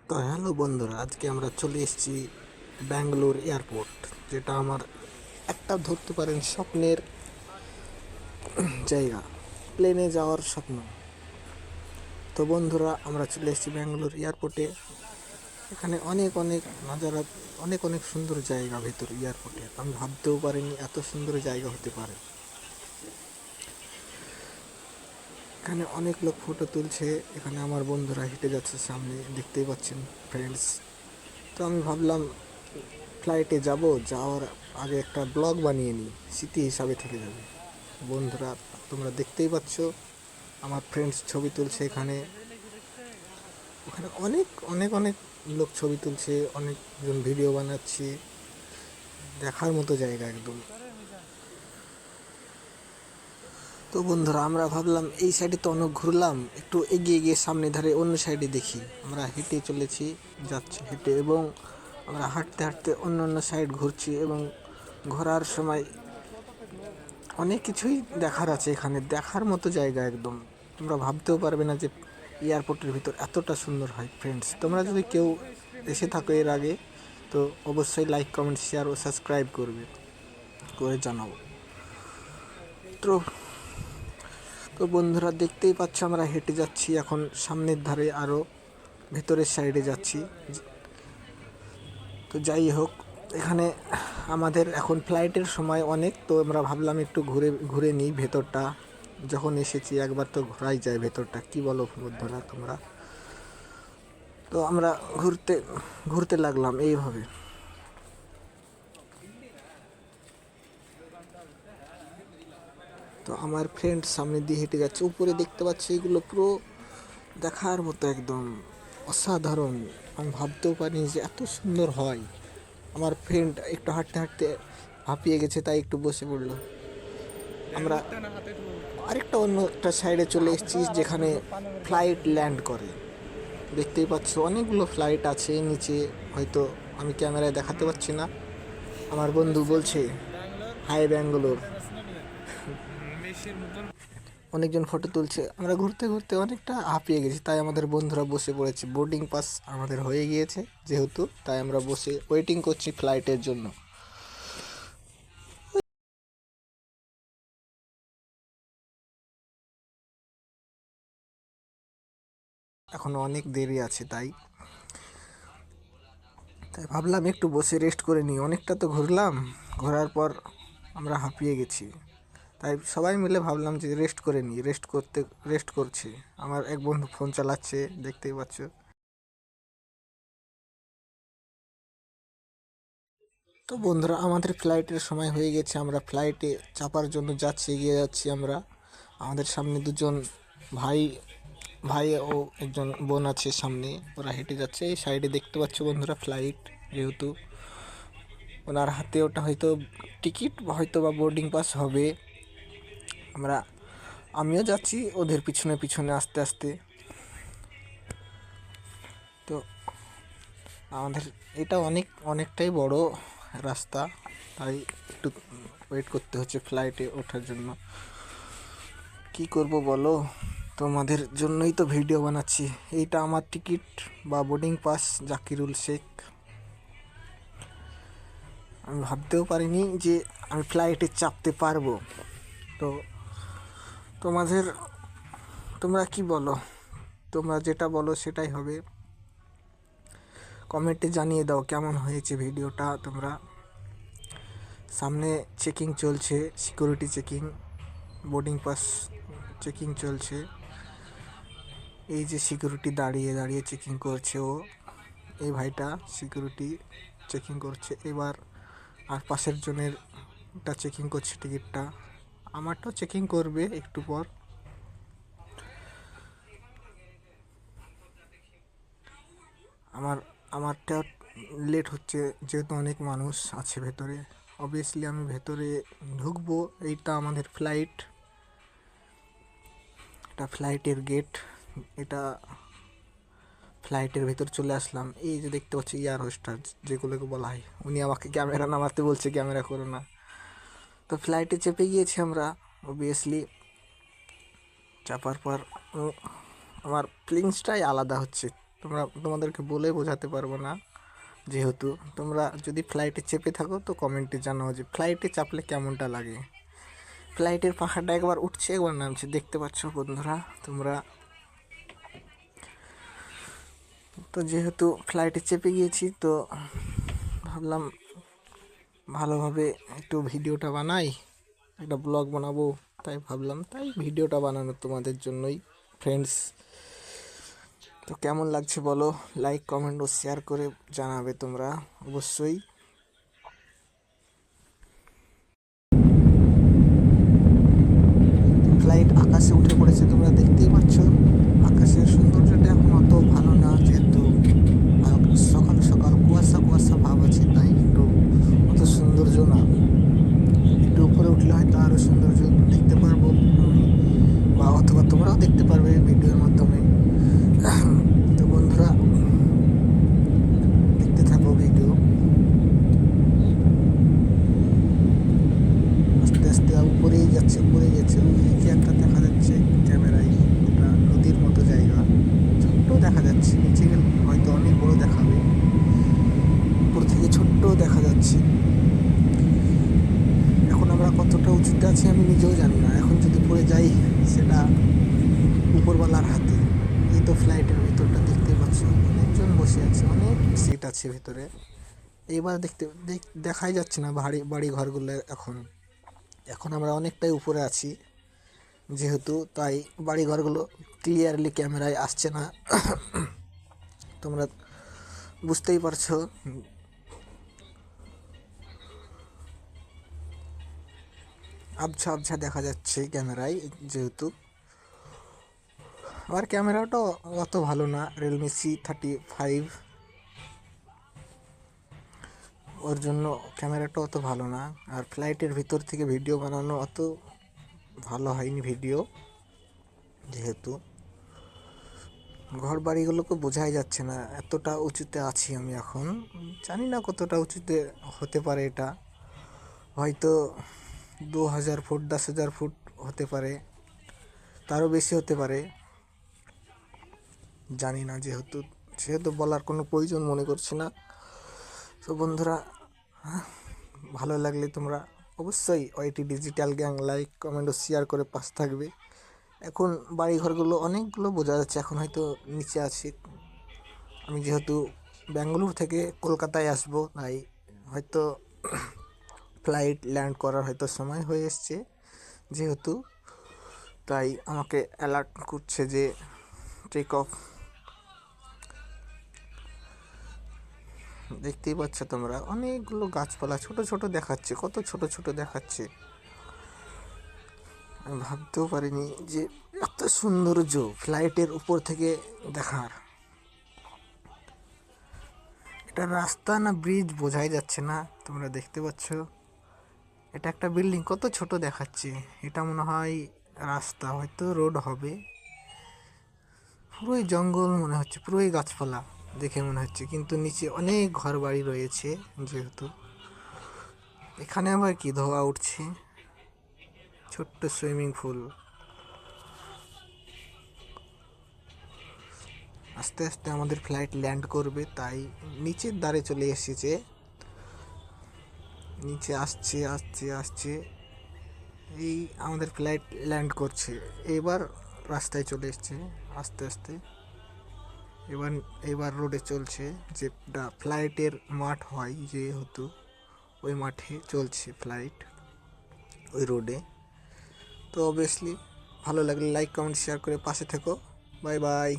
তো হ্যালো বন্ধুরা, আজকে আমরা চলে এসেছি ব্যাঙ্গালোর এয়ারপোর্ট, যেটা আমার একটা ধরতে পারেন স্বপ্নের জায়গা, প্লেনে যাওয়ার স্বপ্ন। তো বন্ধুরা, আমরা চলে এসেছি ব্যাঙ্গালোর এয়ারপোর্টে। এখানে অনেক অনেক নাজারা, অনেক অনেক সুন্দর জায়গা ভেতর এয়ারপোর্টে। আমি ভাবতেও পারিনি এত সুন্দর জায়গা হতে পারে। এখানে অনেক লোক ফটো তুলছে। এখানে আমার বন্ধুরা হেঁটে যাচ্ছে সামনে, দেখতেই পাচ্ছেন ফ্রেন্ডস। তো আমি ভাবলাম ফ্লাইটে যাওয়ার আগে একটা ব্লগ বানিয়ে নিই, স্মৃতি হিসাবে থেকে যাবে। বন্ধুরা, তোমরা দেখতেই পাচ্ছ আমার ফ্রেন্ডস ছবি তুলছে এখানে। ওখানে অনেক অনেক অনেক লোক ছবি তুলছে, অনেকজন ভিডিও বানাচ্ছে। দেখার মতো জায়গা একদম। তো বন্ধুরা, আমরা ভাবলাম এই সাইডে তো অনেক ঘুরলাম, একটু এগিয়ে গিয়ে সামনে ধারে অন্য সাইডে দেখি। আমরা হেঁটে চলেছি, যাচ্ছি হেঁটে, এবং আমরা হাঁটতে হাঁটতে অন্য অন্য সাইড ঘুরছি। এবং ঘোরার সময় অনেক কিছুই দেখার আছে এখানে, দেখার মতো জায়গা একদম। তোমরা ভাবতেও পারবে না যে এয়ারপোর্টের ভিতর এতটা সুন্দর হয়। ফ্রেন্ডস, তোমরা যদি কেউ এসে থাকো এর আগে, তো অবশ্যই লাইক, কমেন্ট, শেয়ার ও সাবস্ক্রাইব করে জানাও। তো তো বন্ধুরা, দেখতেই পাচ্ছ আমরা হেঁটে যাচ্ছি এখন সামনের ধারে, আরও ভেতরের সাইডে যাচ্ছি। তো যাই হোক, এখানে আমাদের এখন ফ্লাইটের সময় অনেক, তো আমরা ভাবলাম একটু ঘুরে ঘুরে নিই ভেতরটা। যখন এসেছি একবার তো ঘোরাই যায় ভেতরটা, কি বলো বন্ধুরা তোমরা? তো আমরা ঘুরতে ঘুরতে লাগলাম এইভাবে। তো আমার ফ্রেন্ড সামনে দিয়ে হেঁটে যাচ্ছে, উপরে দেখতে পাচ্ছি এগুলো পুরো দেখার মতো একদম অসাধারণ। আমি ভাবতেও পারিনি যে এত সুন্দর হয়। আমার ফ্রেন্ড একটু হাঁটতে হাঁটতে হাঁপিয়ে গেছে, তাই একটু বসে পড়লো। আমরা আরেকটা অন্য একটা সাইডে চলে এসেছি, যেখানে ফ্লাইট ল্যান্ড করে। দেখতেই পাচ্ছ অনেকগুলো ফ্লাইট আছে নিচে, হয়তো আমি ক্যামেরায় দেখাতে পাচ্ছি না। আমার বন্ধু বলছে হাই ব্যাঙ্গালোর। অনেকজন ফটো তুলছে। আমরা ঘুরতে ঘুরতে অনেকটা হাঁপিয়ে গেছি, তাই আমাদের বন্ধুরা বসে পড়েছে। বোর্ডিং পাস আমাদের হয়ে গিয়েছে যেহেতু, তাই আমরা বসে ওয়েটিং করছি ফ্লাইটের জন্য। এখনো অনেক দেরি আছে, তাই তাই ভাবলাম একটু বসে রেস্ট করে নিই। অনেকটা তো ঘুরলাম, ঘোরার পর আমরা হাঁপিয়ে গেছি, তাই সবাই মিলে ভাবলাম যে রেস্ট করে নিই। রেস্ট করছি। আমার এক বন্ধু ফোন চালাচ্ছে, দেখতেই পাচ্ছ। তো বন্ধুরা, আমাদের ফ্লাইটের সময় হয়ে গেছে। আমরা ফ্লাইটে চাপার জন্য যাচ্ছি, এগিয়ে যাচ্ছি আমরা। আমাদের সামনে দুজন ভাই ভাই ও একজন বোন আছে সামনে, ওরা হেঁটে যাচ্ছে। এই সাইডে দেখতে পাচ্ছ বন্ধুরা ফ্লাইট, যেহেতু ওনার হাতে ওটা হয়তো টিকিট, হয়তো বা বোর্ডিং পাস হবে। আমরা আমিও যাচ্ছি ওদের পিছনে পিছনে আস্তে আস্তে। তো আমাদের এটা অনেকটাই বড় রাস্তা, তাই একটু ওয়েট করতে হচ্ছে ফ্লাইটে ওঠার জন্য। কি করব বলো, তোমাদের জন্যই তো ভিডিও বানাচ্ছি। এইটা আমার টিকিট বা বোর্ডিং পাস, জাকিরুল শেখ। আমি ভাবতেও পারিনি যে আমি ফ্লাইটে চাপতে পারবো। তো তোমাদের তোমরা কি বলো? তোমরা যেটা বলো সেটাই হবে। কমেন্টে জানিয়ে দাও কেমন হয়েছে ভিডিওটা। তোমরা সামনে চেকিং চলছে, security checking, boarding pass checking চলছে। এই যে সিকিউরিটি দাঁড়িয়ে দাঁড়িয়ে চেকিং করছে, এই ভাইটা সিকিউরিটি চেকিং করছে এবার। আর পাশের জনেরটা চেকিং করছে টিকিটটা। আমারটাও চেকিং করবে একটু পর। আমার আমারটা লেট হচ্ছে, যেহেতু অনেক মানুষ আছে ভেতরে। অবভিয়াসলি আমি ভেতরে ঢুকবো। এইটা আমাদের ফ্লাইট, এটা ফ্লাইটের গেট। এটা ফ্লাইটের ভেতর চলে আসলাম। এই যে দেখতে পাচ্ছি এয়ার হোস্টার যেগুলোকে বলা হয়, উনি আমাকে ক্যামেরা নামাতে বলছে, ক্যামেরা করো না। তো ফ্লাইটে চেপে গিয়েছি আমরা। অবভিয়াসলি চাপার পর আমার ফিলিংসটাই আলাদা হচ্ছে। তোমাদেরকে বলে বোঝাতে পারবো না। যেহেতু তোমরা যদি ফ্লাইটে চেপে থাকো তো কমেন্টে জানাও যে ফ্লাইটে চাপলে কেমনটা লাগে। ফ্লাইটের পাখাটা একবার উঠছে একবার নামছে, দেখতে পাচ্ছ বন্ধুরা তোমরা। তো যেহেতু ফ্লাইটে চেপে গিয়েছি তো ভাবলাম ভালোভাবে একটু ভিডিওটা বানাই, একটা ব্লগ বানাবো, তাই ভাবলাম, তাই ভিডিওটা বানানো তোমাদের জন্যই ফ্রেন্ডস। তো কেমন লাগছে বলো, লাইক কমেন্ট ও শেয়ার করে জানাবে তোমরা অবশ্যই। ফ্লাইট আকাশে উঠে পড়েছে, তোমরা দেখতেই পাচ্ছ। আকাশের সৌন্দর্যটা এখন অত ভালো না, যেহেতু সকাল সকাল কুয়াশা কুয়াশা ভাব আছে, তাই একটু অত সৌন্দর্য না। একটু উপরে উঠলে হয়তো আরও সৌন্দর্য দেখতে পারবো আমি, বা অথবা তোমরাও দেখতে পারবে ভিডিওর মাধ্যমে। তো বন্ধুরা দেখতে থাকো ভিডিও। আস্তে আস্তে উপরেই যাচ্ছে, উপরেই যাচ্ছে। ওই যে একটা দেখা যাচ্ছে ক্যামেরায়, ওটা নদীর মতো জায়গা, ছোট্ট দেখা যাচ্ছে। নিচে গেলে হয়তো অনেক বড় দেখাবে, উপর থেকে ছোট্ট দেখা যাচ্ছে। এখন আমরা কতটা উঁচুতে আছি আমি নিজেও জানি না, এখন যদি পড়ে যাই সেটা উপরওয়ালার হাতে। এই তো ফ্লাইটের ভিতরটা দেখতে পাচ্ছ, অনেকজন বসে আছে, অনেক সিট আছে ভিতরে। এইবার দেখাই যাচ্ছে না বাড়ি ঘরগুলো। এখন আমরা অনেকটাই উপরে আছি যেহেতু, তাই বাড়ি ঘরগুলো ক্লিয়ারলি ক্যামেরায় আসছে না। তোমরা বুঝতেই পারছো, আবছা আবছা দেখা যাচ্ছে ক্যামেরায়। যেহেতু আমার ক্যামেরাটাও অত ভালো না, রিয়েলমি C35, ওর জন্য ক্যামেরাটা অত ভালো না। আর ফ্লাইটের ভিতর থেকে ভিডিও বানানো অত ভালো হয়নি ভিডিও, যেহেতু ঘর বাড়িগুলোকে বোঝাই যাচ্ছে না, এতটা উঁচুতে আছি আমি এখন। জানি না কতটা উঁচুতে হতে পারে এটা, হয়তো 2000 ফুট 10,000 ফুট হতে পারে, তারও বেশি হতে পারে, জানি না। যেহেতু সেহেতু বলার কোনো প্রয়োজন মনে করছি না। তো বন্ধুরা ভালো লাগলে তোমরা অবশ্যই ওয়াইটি ডিজিটাল গ্যাং লাইক কমেন্ট ও শেয়ার করে পাশে থাকবে। এখন বাড়িঘরগুলো অনেকগুলো বোঝা যাচ্ছে, এখন হয়তো নিচে আছি আমি, যেহেতু ব্যাঙ্গালোর থেকে কলকাতায় আসবো, তাই হয়তো ফ্লাইট ল্যান্ড করার হয়তো সময় হয়ে এসছে যেহেতু, তাই আমাকে অ্যালার্ট করছে যে টেক অফ। দেখতেই পাচ্ছ তোমরা, অনেকগুলো গাছপালা ছোট ছোট দেখাচ্ছে, কত ছোট ছোট দেখাচ্ছে। আমি ভাবতেও পারিনি যে এত সৌন্দর্য ফ্লাইটের উপর থেকে দেখার। এটা রাস্তা না ব্রিজ বোঝাই যাচ্ছে না, তোমরা দেখতে পাচ্ছ। এটা একটা বিল্ডিং, কত ছোট দেখাচ্ছে। এটা মনে হয় রাস্তা, হয়তো রোড হবে। পুরোই জঙ্গল মনে হচ্ছে, পুরোই গাছপালা দেখে মনে হচ্ছে, কিন্তু নিচে অনেক ঘর বাড়ি রয়েছে। যেহেতু এখানে আবার কি ধোয়া উঠছে, ছোট্ট সুইমিং পুল। আস্তে আস্তে আমাদের ফ্লাইট ল্যান্ড করবে, তাই নিচের দ্বারে চলে এসেছে, নিচে আসছে আসছে আসছে। এই আমাদের ফ্লাইট ল্যান্ড করছে, এবার রাস্তায় চলে এসছে আস্তে আস্তে। এবার এবার রোডে চলছে, যেটা ফ্লাইটের মাঠ হয় যেহেতু, ওই মাঠে চলছে ফ্লাইট, ওই রোডে। তো অবভিয়াসলি ভালো লাগলে লাইক কমেন্ট শেয়ার করে পাশে থেকো। Bye bye.